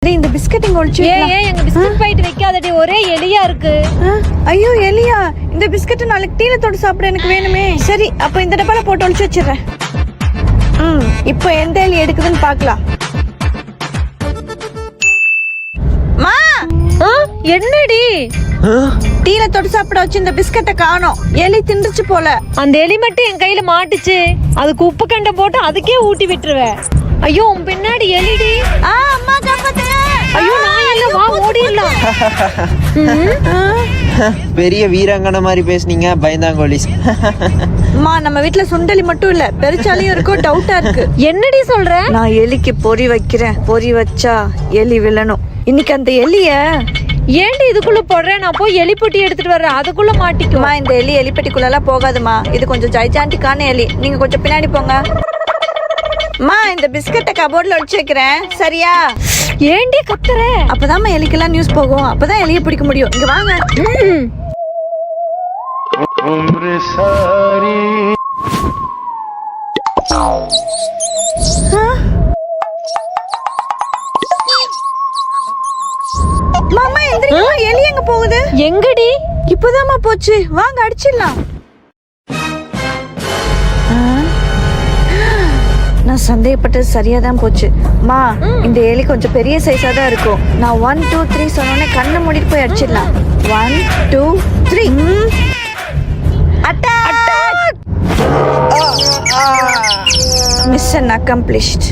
இந்த பிஸ்கட் இங்க ஒளிச்சு ஏன் எங்க பிஸ்கட் பாக்கெட் வைக்காதடி, ஒரே எலியா இருக்கு. ஐயோ எலியா, இந்த பிஸ்கட் நாளைக்கு டீல தொட்டு சாப்பிட எனக்கு வேணுமே. சரி அப்ப இந்த டப்பால போட்டு ஒளிச்சு வச்சிடுறேன். இப்போ எந்த எலி எடுக்குதுன்னு பார்க்கலாம். மா என்னடி டீல தொட்டு சாப்பிட வச்சு இந்த பிஸ்கட்டை காணோம். எலி தின்றுச்சு போல. அந்த எலி மட்டும் என் கையில மாட்டுச்சு. அதுக்கு உப்பு கண்டை போட்டு அதுக்கே ஊட்டி விட்டுருவேன். ஐயோ உன் பின்னாடி எலிடி. அம்மா காப்பாத்து. ஐயோ நான் இல்ல, வா ஓடிடலாம். பெரிய வீராங்கனை மாதிரி பேசுனீங்க, பயந்தாங்கோலிஸ். அம்மா நம்ம வீட்ல சுண்டலி மட்டும் இல்ல, பெருச்சாலியும் இருக்கும். டவுட்டா இருக்கு. என்னடி சொல்ற? நான் எலிக்கு பொறி வைக்கிறேன். பொறி வச்சா எலி விழணும். இன்னைக்கு அந்த எலிய ஏன்டி இதுக்குள்ள போடுறேன்? நான் போய் எலிப்பொட்டி எடுத்துட்டு வர்றேன், அதுக்குள்ள மாட்டிக்குமா. இந்த எலி எலிப்பெட்டிக்குள்ள எல்லாம் போகாதுமா. இது கொஞ்சம் ஜைஜாண்டிக்கான எலி. நீங்க கொஞ்சம் பின்னாடி போங்க. இந்த பிஸ்கட்டை கபோர்ட்ல ஒளிச்சு வைக்கிறேன், சரியா? ஏன்டி கத்துற? அப்பதான் எலிக்கெல்லாம் நியூஸ் போகும். அப்பதான் எலியை பிடிக்க முடியும். இங்க வாங்க. மாமா எந்திரிமா, எலி எங்க போகுது? எங்கடி? இப்பதாம்மா போச்சு. வாங்க அடிச்சிடலாம். நான் சந்தேகப்பட்டது சரியா தான் போச்சு. இந்த எலி கொஞ்சம் பெரிய சைஸா தான் இருக்கும். நான் 1 2 3 சொன்னோடனே கண்ணை மூடிட்டு போய் அடிச்சிடலாம். 1 2 3. அட்டாக்! Mission accomplished.